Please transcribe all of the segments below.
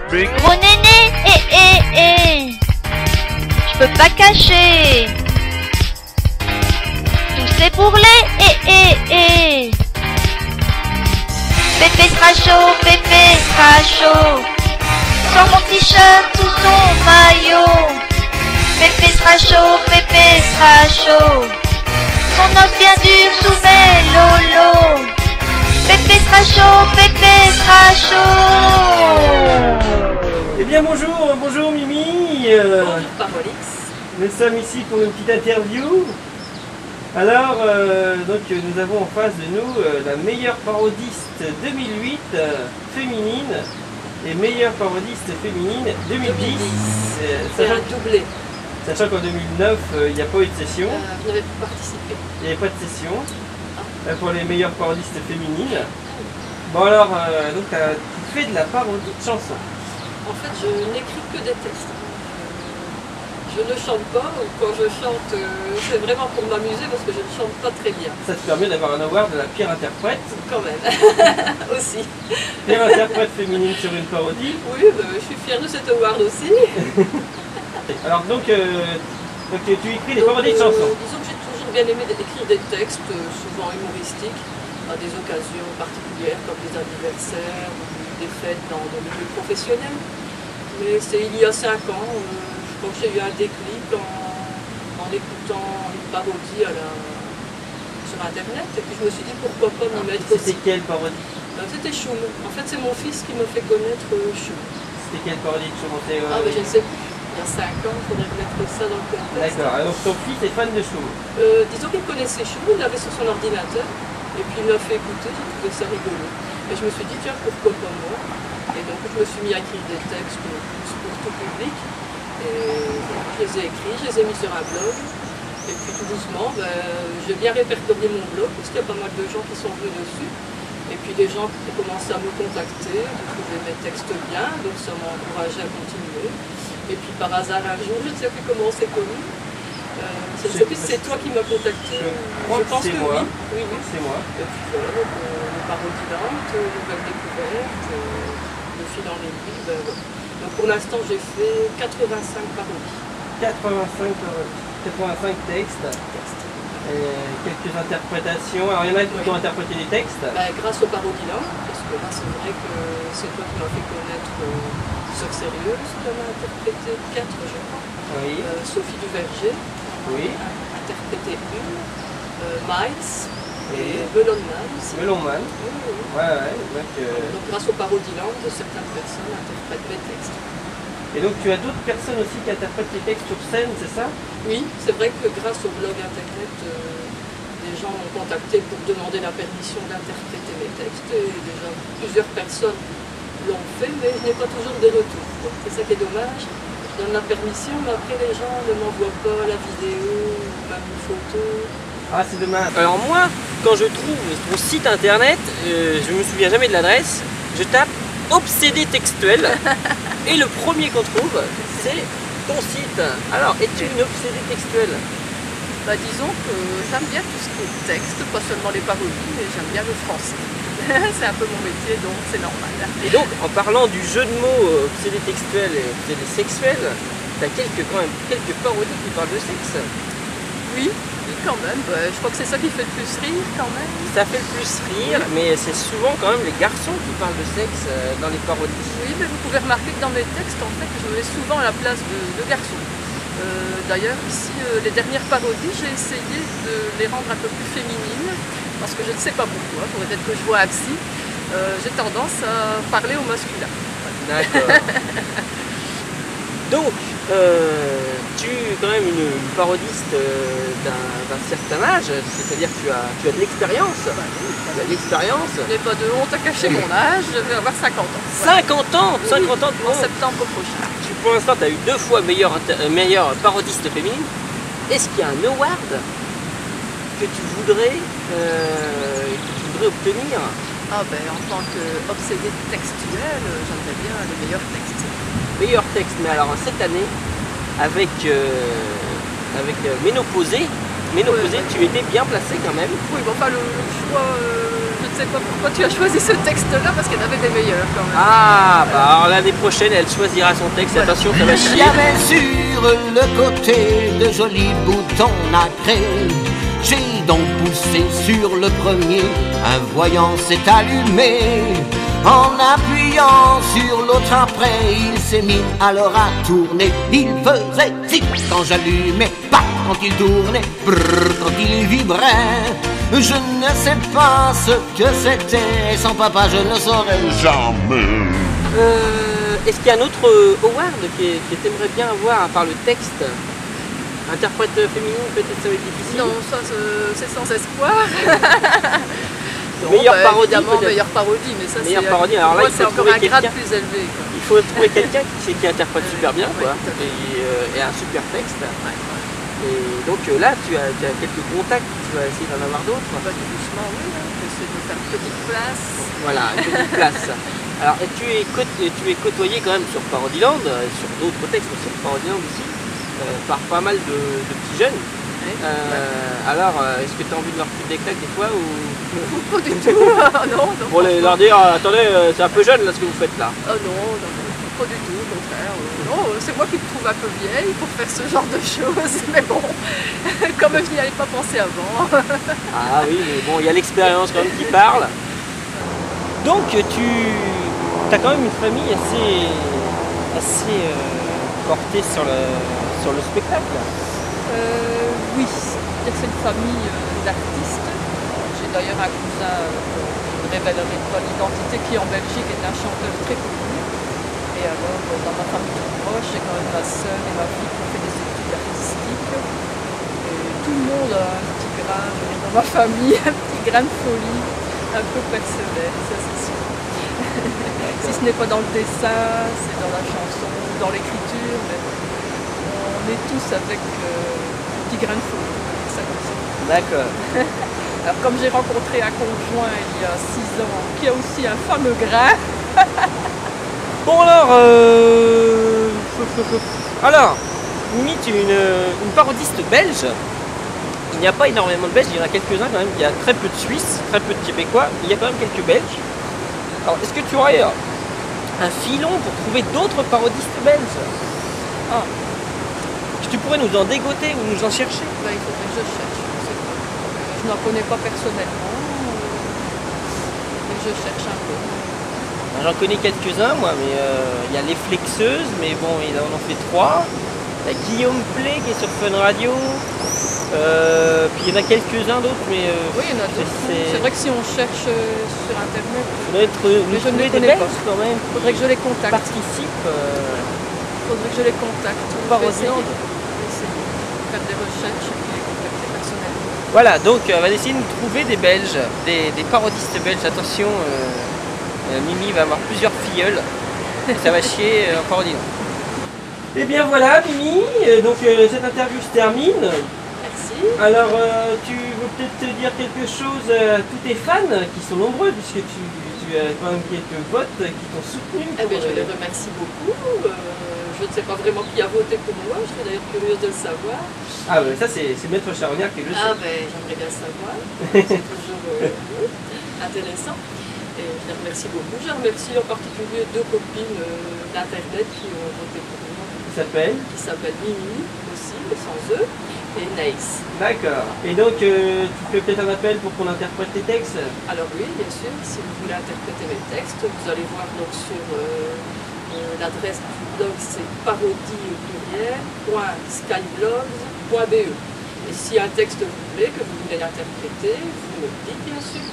Gros néné, je peux pas cacher. Tout c'est bourrelé, Pépé sera chaud, sans mon t-shirt ou son maillot. Pépé sera chaud, son os bien dur sous mes lolos. Pépé sera chaud. Eh bien bonjour Mimi. Bonjour Parolix. Nous sommes ici pour une petite interview. Alors, donc nous avons en face de nous la meilleure parodiste 2008 féminine et meilleure parodiste féminine 2010. C'est un doublé. Sachant qu'en 2009, il n'y a pas eu de session. Vous n'avez pas participé. Il n'y avait pas de session pour les meilleures parodistes féminines. Bon alors, donc tu fais de la parodie de chansons. En fait, je n'écris que des textes. Je ne chante pas, ou quand je chante, c'est vraiment pour m'amuser parce que je ne chante pas très bien. Ça te permet d'avoir un award de la pire interprète. Quand même, aussi. Pire interprète féminine sur une parodie. Oui, je suis fière de cet award aussi. Alors donc tu écris des parodies de chansons. Disons que j'ai toujours bien aimé écrire des textes, souvent humoristiques, à des occasions particulières comme des anniversaires ou des fêtes dans le milieu professionnel. Mais c'est il y a 5 ans. Je crois que j'ai eu un déclic en écoutant une parodie sur internet et puis je me suis dit pourquoi pas m'y mettre aussi. C'était quelle parodie? C'était Choum. En fait c'est mon fils qui me fait connaître Choum. C'était quelle parodie de Choum? Ah mais je ne sais plus. Il y a 5 ans, il faudrait mettre ça dans le contexte. D'accord, alors ton fils est fan de Choum? Disons qu'il connaissait Choum, il l'avait sur son ordinateur et puis il m'a fait écouter, j'ai trouvé ça rigolo. Et je me suis dit tiens pourquoi pas moi. Et donc je me suis mis à écrire des textes pour tout public. Et je les ai écrits, je les ai mis sur un blog. Et puis tout doucement, j'ai bien répertorié mon blog parce qu'il y a pas mal de gens qui sont venus dessus. Et puis des gens qui ont commencé à me contacter, de trouver mes textes bien, donc ça m'a encouragé à continuer. Et puis par hasard un jour, je ne sais plus comment on s'est connus. Je ne sais plus si c'est toi qui m'as contacté. Je pense que moi. Oui, c'est moi. Et puis voilà, donc les parodies lentes, nouvelles découvertes, de fil en aiguille, voilà. Donc pour l'instant j'ai fait 85 parodies. 85 textes. Quelques interprétations. Alors il y en a qui ont interprété des textes. Grâce aux parodies là, parce que là c'est vrai que c'est toi qui m'as fait connaître Sœur Sérieuse, qui en a interprété 4 je crois. Oui. Sophie Duverger, oui. Interprété une. Miles. Et Melonman aussi. Melonman. Oui. Ouais. Donc grâce aux parodies langues, certaines personnes interprètent mes textes. Et donc tu as d'autres personnes aussi qui interprètent les textes sur scène, c'est ça? Oui, c'est vrai que grâce au blog internet, des gens m'ont contacté pour demander la permission d'interpréter mes textes. Et déjà plusieurs personnes l'ont fait, mais je n'ai pas toujours de retours. C'est ça qui est dommage. Je donne la permission, mais après les gens ne m'envoient pas la vidéo, même une photo. Ah, c'est dommage. Alors moi, quand je trouve ton site internet, je me souviens jamais de l'adresse, je tape obsédé textuel et le premier qu'on trouve, c'est ton site. Alors, es-tu une obsédée textuelle? Disons que j'aime bien tout ce qui est texte, pas seulement les parodies, mais j'aime bien le français. C'est un peu mon métier, donc c'est normal. Et donc, en parlant du jeu de mots obsédé textuel et obsédé sexuel, tu as quand même quelques parodies qui parlent de sexe. Oui, quand même. Je crois que c'est ça qui fait le plus rire quand même. Ça fait le plus rire, mais c'est souvent quand même les garçons qui parlent de sexe dans les parodies. Oui, mais vous pouvez remarquer que dans mes textes, en fait, je me mets souvent à la place de garçons. D'ailleurs, ici, les dernières parodies, j'ai essayé de les rendre un peu plus féminines, parce que je ne sais pas pourquoi, peut-être que je vois un psy, j'ai tendance à parler au masculin. D'accord. Donc, tu es quand même une parodiste d'un certain âge, c'est-à-dire que tu as de l'expérience. Tu as de l'expérience. Je n'ai pas de honte à cacher mon âge, je vais avoir 50 ans. 50 ans, 50 ans en septembre prochain. Pour l'instant, tu as eu 2 fois meilleure parodiste féminine. Est-ce qu'il y a un award que tu voudrais obtenir? En tant qu'obsédée textuelle, j'aimerais bien le meilleur texte. Meilleur texte, mais alors cette année, avec Ménopausée, tu étais bien placé quand même. Oui, le choix, je ne sais pas pourquoi tu as choisi ce texte-là, parce qu'il y en avait des meilleurs quand même. Ah, bah alors l'année prochaine, elle choisira son texte. Voilà. Attention, ça va Il chier. y avait sur le côté de jolis boutons nacrés. J'ai donc poussé sur le premier, un voyant s'est allumé. En appuyant sur l'autre après, il s'est mis alors à tourner. Il faisait tic quand j'allumais, pas quand il tournait, brrr quand il vibrait. Je ne sais pas ce que c'était, sans papa je ne saurais jamais. Est-ce qu'il y a un autre award que t'aimerais bien avoir à part le texte? Interprète féminine, peut-être ça va être difficile. Non, ça c'est sans espoir. Non, Meilleure parodie, évidemment, peut-être. meilleure parodie, mais ça Meilleure c'est parodie, alors là, moi, il c'est faut encore trouver un grade quelqu'un. plus élevé. Quoi. Il faut trouver quelqu'un qui interprète super bien, Ouais, quoi, tout à fait. et un super texte. Et donc là, tu as quelques contacts, tu vas essayer d'en avoir d'autres. Bah, tout doucement, oui, hein. J'essaie de faire une petite place. Voilà, une petite place. Alors, et tu es côtoyé quand même sur Parodyland, sur d'autres textes, mais sur Parodyland aussi, par pas mal de petits jeunes. Ouais. Alors, est-ce que tu as envie de leur foutre des claques des fois ou Pas du tout. Non, non. pour leur dire attendez, c'est un peu jeune là ce que vous faites là? Oh non, non, pas du tout, au contraire. Non, c'est moi qui me trouve un peu vieille pour faire ce genre de choses, mais bon, comme je n'y avais pas pensé avant. Ah oui, mais bon, il y a l'expérience quand même qui parle. Donc tu as quand même une famille assez portée sur le spectacle. Oui, c'est-à-dire que c'est une famille d'artistes. J'ai d'ailleurs un cousin, je ne révélerai pas l'identité, qui en Belgique est un chanteur très connu. Et alors, dans ma famille toute proche, j'ai quand même ma soeur et ma fille qui ont fait des études artistiques. Et tout le monde a un petit grain, dans ma famille, un petit grain de folie, un peu personnel, ça c'est sûr. Si ce n'est pas dans le dessin, c'est dans la chanson, dans l'écriture, mais on est tous avec un petit grain de folie, ça comme ça. D'accord. Alors comme j'ai rencontré un conjoint il y a 6 ans, qui a aussi un fameux grain, Bon alors, Mimi, tu es une parodiste belge. Il n'y a pas énormément de Belges, il y en a quelques-uns quand même. Il y a très peu de Suisses, très peu de Québécois. Il y a quand même quelques Belges. Alors, est-ce que tu aurais un filon pour trouver d'autres parodistes belges? Ah. Tu pourrais nous en dégoter ou nous en chercher? ben, il faudrait que je cherche. Je n'en connais pas personnellement, mais je cherche un peu. J'en connais quelques-uns, moi, mais il y a les Flexeuses, mais bon, on en fait 3. Il y a Guillaume Play qui est sur Fun Radio. Puis il y en a quelques-uns d'autres, mais Oui, il y en a d'autres. C'est vrai que si on cherche sur internet, faudrait Mais je ne les des connais Belges quand même. il faudrait que je les contacte. Participent. Faudrait que je les contacte. Je vais essayer. Parodyland. Je vais essayer de faire des recherches et puis les contacter personnellement. Voilà, donc on va essayer de nous trouver des Belges, des parodistes belges. Attention, Mimi va avoir plusieurs filleuls. Ça va chier en parodie. Et bien voilà, Mimi, donc cette interview se termine. Merci. Alors, tu veux peut-être te dire quelque chose à tous tes fans, qui sont nombreux, puisque tu as quand même quelques votes qui t'ont soutenu. Eh bien, je les remercie beaucoup. Je ne sais pas vraiment qui a voté pour moi, je serais d'ailleurs curieuse de le savoir. Ah ouais, ça c'est Maître Charognard qui le sait. Ah ben, j'aimerais bien le savoir. C'est toujours intéressant. Et je les remercie beaucoup. Je remercie en particulier 2 copines d'internet qui ont voté pour moi. Qui s'appelle Mimi aussi, mais sans eux, et Naïs. D'accord. Et donc, tu fais peut-être un appel pour qu'on interprète tes textes? Alors oui, bien sûr, si vous voulez interpréter mes textes, vous allez voir donc sur l'adresse du blog, c'est parodie au pluriel, .skyblogs.be. Et si un texte vous plaît, que vous voulez interpréter, vous me le dites bien sûr.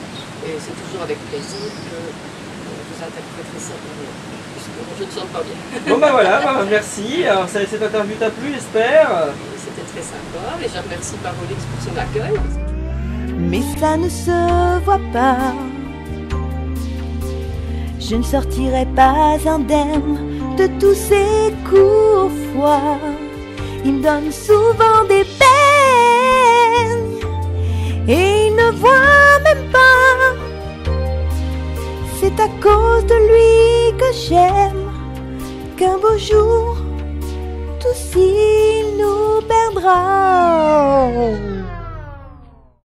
Et c'est toujours avec plaisir que vous interpréterez ça pour moi, puisque je ne chante pas bien. Bon bah voilà, merci. Alors cette interview t'a plu, j'espère. Et c'était très sympa, et je remercie Parolix pour son accueil. Mais ça ne se voit pas. Je ne sortirai pas indemne de tous ces coups au foie. Il me donne souvent des peines et il ne voit même pas. C'est à cause de lui que j'aime qu'un beau jour tout s'il nous perdra.